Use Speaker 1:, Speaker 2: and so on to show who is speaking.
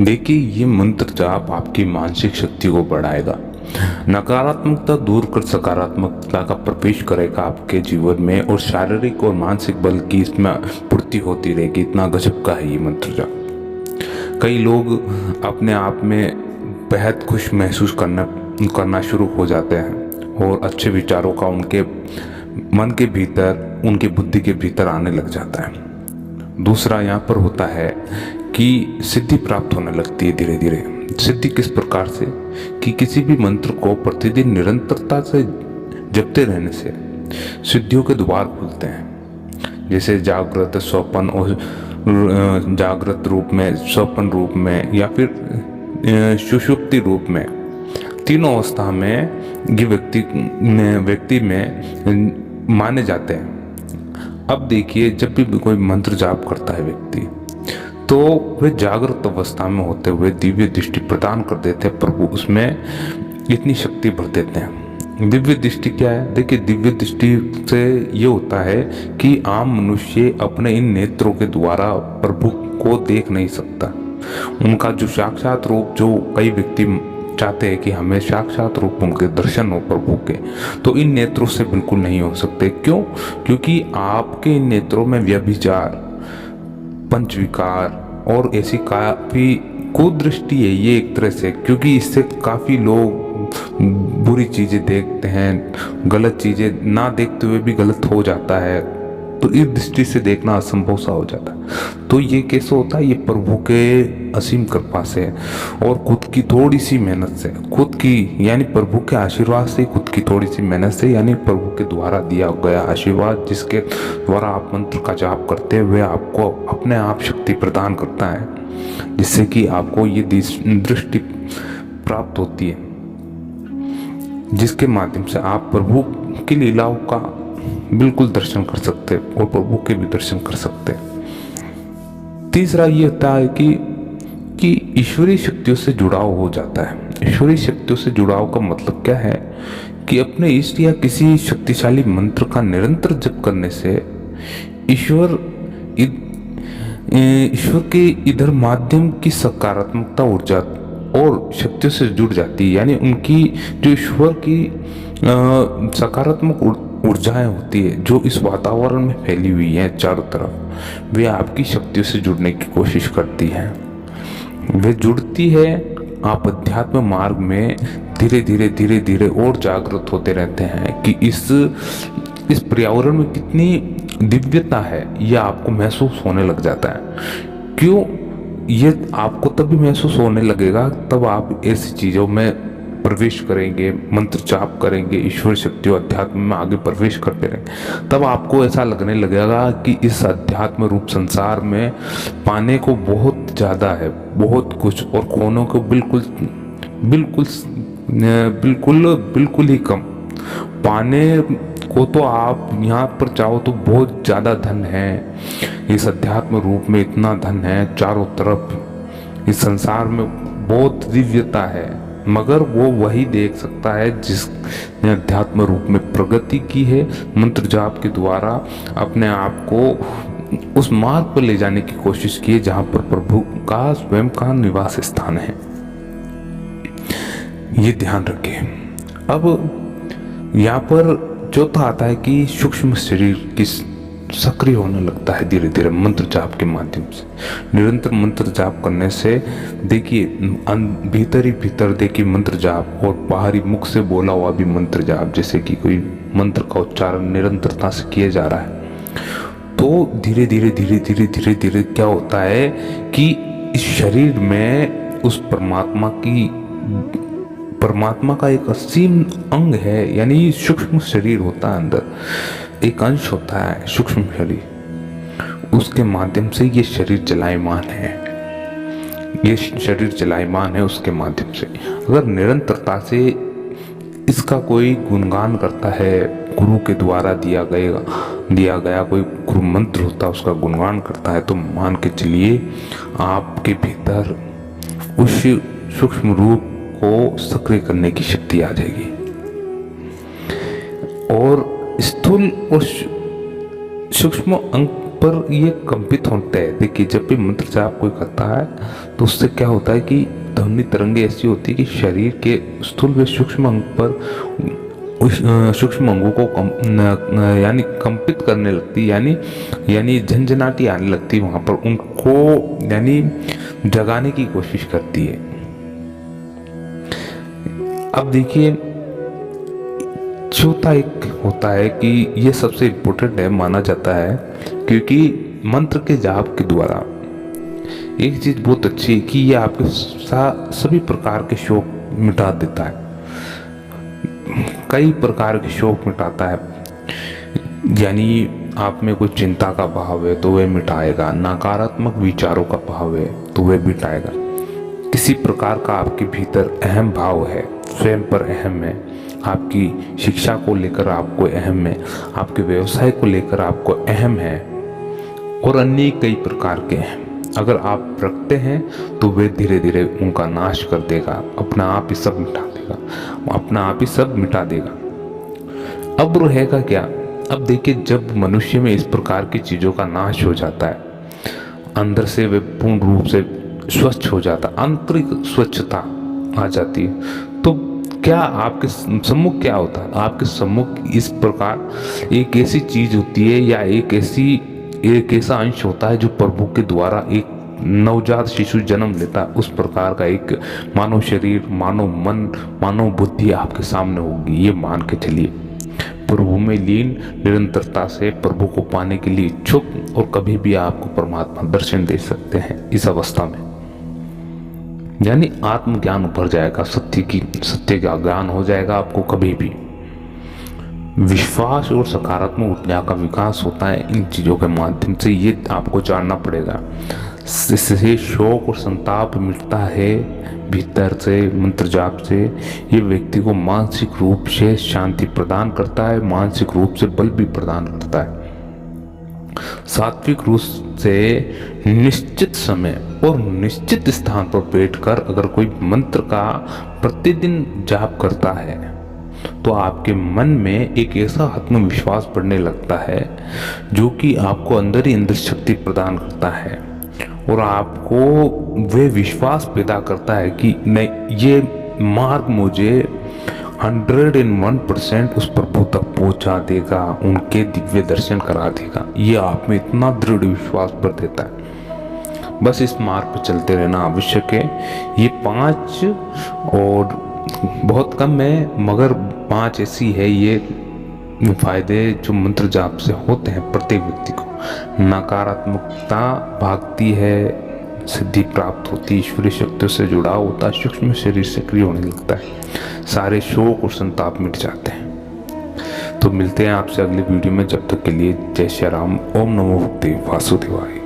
Speaker 1: देखिए, ये मंत्र जाप आपकी मानसिक शक्ति को बढ़ाएगा, नकारात्मकता दूर कर सकारात्मकता का प्रवेश करेगा आपके जीवन में, और शारीरिक और मानसिक बल की इसमें पूर्ति होती रहेगी। इतना गजब का है ये मंत्र जाप। कई लोग अपने आप में बेहद खुश महसूस करना शुरू हो जाते हैं, और अच्छे विचारों का उनके मन के भीतर, उनके बुद्धि के भीतर आने लग जाता है। दूसरा यहाँ पर होता है कि सिद्धि प्राप्त होने लगती है धीरे धीरे। सिद्धि किस प्रकार से कि किसी भी मंत्र को प्रतिदिन निरंतरता से जपते रहने से सिद्धियों के द्वार खुलते हैं। जैसे जागृत, स्वप्न और जागृत रूप में, स्वप्न रूप में, या फिर सुषुप्ति रूप में, तीनों अवस्था में ये व्यक्ति में माने जाते हैं। अब देखिए, जब भी कोई मंत्र जाप करता है व्यक्ति, तो वे जागृत अवस्था में होते हुए दिव्य दृष्टि प्रदान कर देते हैं। प्रभु उसमें इतनी शक्ति भर देते हैं। दिव्य दृष्टि क्या है? देखिए, दिव्य दृष्टि से ये होता है कि आम मनुष्य अपने इन नेत्रों के द्वारा प्रभु को देख नहीं सकता। उनका जो साक्षात रूप, जो कई व्यक्ति चाहते हैं कि हमें साक्षात रूप उनके दर्शन हो प्रभु के, तो इन नेत्रों से बिल्कुल नहीं हो सकते। क्यों? क्योंकि आपके इन नेत्रों में व्यभिचार, पंचविकार और ऐसी काफी कुदृष्टि है ये एक तरह से, क्योंकि इससे काफी लोग बुरी चीजें देखते हैं, गलत चीजें ना देखते हुए भी गलत हो जाता है, तो इस दृष्टि से देखना असंभव सा हो जाता है। तो ये कैसे होता है? ये प्रभु के असीम कृपा से और खुद की थोड़ी सी मेहनत से, खुद की यानी प्रभु के आशीर्वाद से, खुद की थोड़ी सी मेहनत से, यानी प्रभु के द्वारा दिया गया आशीर्वाद जिसके द्वारा आप मंत्र का जाप करते हुए आपको अपने आप शक्ति प्रदान करता है, जिससे कि आपको ये दृष्टि प्राप्त होती है, जिसके माध्यम से आप प्रभु की लीलाओं का बिल्कुल दर्शन कर सकते हैं और प्रभु के भी दर्शन कर सकते हैं। तीसरा ये होता है कि ईश्वरीय शक्तियों से जुड़ाव हो जाता है। ईश्वरीय शक्तियों से जुड़ाव का मतलब क्या है कि अपने इष्ट या किसी शक्तिशाली मंत्र का निरंतर जप करने से ईश्वर के इधर माध्यम की सकारात्मकता ऊर्जा और शक्तियों से जुड़ जाती है। यानी उनकी जो ईश्वर की सकारात्मक ऊर्जाएं होती है जो इस वातावरण में फैली हुई है चारों तरफ, वे आपकी शक्तियों से जुड़ने की कोशिश करती है। वे जुड़ती है, आप अध्यात्म मार्ग में धीरे धीरे और जागृत होते रहते हैं कि इस पर्यावरण में कितनी दिव्यता है, यह आपको महसूस होने लग जाता है। क्यों? ये आपको तभी महसूस होने लगेगा तब आप ऐसी चीज़ों में प्रवेश करेंगे, मंत्र जाप करेंगे, ईश्वर शक्तियों अध्यात्म में आगे प्रवेश करते रहेंगे, तब आपको ऐसा लगने लगेगा कि इस अध्यात्म रूप संसार में पाने को बहुत ज़्यादा है, बहुत कुछ, और खोने को बिल्कुल ही कम। पाने को तो आप यहाँ पर चाहो तो बहुत ज़्यादा धन है, इस अध्यात्म रूप में इतना धन है, चारों तरफ इस संसार में बहुत दिव्यता है, मगर वो वही देख सकता है जिसने अध्यात्म रूप में प्रगति की है, मंत्र जाप के द्वारा अपने आप को उस मार्ग पर ले जाने की कोशिश की है जहाँ पर प्रभु का स्वयं का निवास स्थान है। ये ध्यान रखें। अब यहाँ पर चौथा आता है कि सूक्ष्म शरीर की सक्रिय होने लगता है धीरे धीरे मंत्र जाप के माध्यम से। निरंतर मंत्र जाप करने से देखिए, भीतर ही भीतर देखिए मंत्र जाप और बाहरी मुख से बोला हुआ भी मंत्र जाप, जैसे कि कोई मंत्र का उच्चारण निरंतरता से किया जा रहा है, तो धीरे धीरे क्या होता है कि इस शरीर में उस परमात्मा का एक असीम अंग है, यानी सूक्ष्म शरीर होता है, अंदर एक अंश होता है सूक्ष्म शरीर, उसके माध्यम से ये शरीर चलायमान है, ये शरीर चलायमान है उसके माध्यम से। अगर निरंतरता से इसका कोई गुणगान करता है, गुरु के द्वारा दिया गया कोई गुरु मंत्र होता है, उसका गुणगान करता है, तो मान के चलिए आपके भीतर उस सूक्ष्म रूप को सक्रिय करने की शक्ति आ जाएगी, और स्थूल और सूक्ष्म अंग पर ये कंपित होते हैं। देखिए, जब भी मंत्र जाप कोई करता है तो उससे क्या होता है कि ध्वनि तरंगे ऐसी होती है कि शरीर के स्थूल व सूक्ष्म अंग पर उस सूक्ष्म अंगों को यानी कंपित करने लगती, यानी झंझनाटी आने लगती, वहां पर उनको यानी जगाने की कोशिश करती है। अब देखिए, चौथा एक होता है कि ये सबसे इम्पोर्टेंट है, माना जाता है, क्योंकि मंत्र के जाप के द्वारा एक चीज बहुत अच्छी है कि ये आपके सभी प्रकार के शोक मिटा देता है, कई प्रकार के शोक मिटाता है। यानी आप में कोई चिंता का भाव है तो वह मिटाएगा, नकारात्मक विचारों का भाव है तो वह मिटाएगा, किसी प्रकार का आपके भीतर अहम भाव है, स्वयं पर अहम है, आपकी शिक्षा को लेकर आपको अहम है, आपके व्यवसाय को लेकर आपको अहम है, और अन्य कई प्रकार के हैं, अगर आप रखते हैं तो वे धीरे धीरे उनका नाश कर देगा, अपना आप ही सब मिटा देगा, अपना आप ही सब मिटा देगा। अब रहेगा क्या? अब देखिए, जब मनुष्य में इस प्रकार की चीज़ों का नाश हो जाता है, अंदर से वे पूर्ण रूप से स्वच्छ हो जाता, आंतरिक स्वच्छता आ जाती है, तो क्या आपके सम्मुख क्या होता है? आपके सम्मुख इस प्रकार एक ऐसी चीज होती है या एक ऐसा अंश होता है जो प्रभु के द्वारा एक नवजात शिशु जन्म लेता है, उस प्रकार का एक मानव शरीर, मानव मन, मानव बुद्धि आपके सामने होगी। ये मान के चलिए, प्रभु में लीन निरंतरता से प्रभु को पाने के लिए इच्छुक, और कभी भी आपको परमात्मा दर्शन दे सकते हैं इस अवस्था में, यानी आत्मज्ञान उभर जाएगा, सत्य का ज्ञान हो जाएगा आपको। कभी भी विश्वास और सकारात्मक ऊर्जा का विकास होता है इन चीज़ों के माध्यम से, ये आपको जानना पड़ेगा। इससे शोक और संताप मिटता है भीतर से, मंत्र जाप से। ये व्यक्ति को मानसिक रूप से शांति प्रदान करता है, मानसिक रूप से बल भी प्रदान करता है। सात्विक रूप से निश्चित समय और निश्चित स्थान पर बैठकर अगर कोई मंत्र का प्रतिदिन जाप करता है तो आपके मन में एक ऐसा आत्मविश्वास बढ़ने लगता है जो कि आपको अंदर ही अंदर शक्ति प्रदान करता है, और आपको वे विश्वास पैदा करता है कि नहीं, ये मार्ग मुझे 101% उस प्रभु तक पहुंचा देगा, उनके दिव्य दर्शन करा देगा। ये आप में इतना दृढ़ विश्वास भर देता है। बस इस मार्ग पर चलते रहना आवश्यक है। ये 5 और बहुत कम है, मगर 5 ऐसी है ये फायदे जो मंत्र जाप से होते हैं प्रत्येक व्यक्ति को। नकारात्मकता भागती है, सिद्धि प्राप्त होती, ईश्वरीय शक्तियों से जुड़ाव होता है, सूक्ष्म शरीर सक्रिय होने लगता है, सारे शोक और संताप मिट जाते हैं। तो मिलते हैं आपसे अगले वीडियो में, जब तक के लिए जय श्री राम। ओम नमो भगवते वासुदेवाय।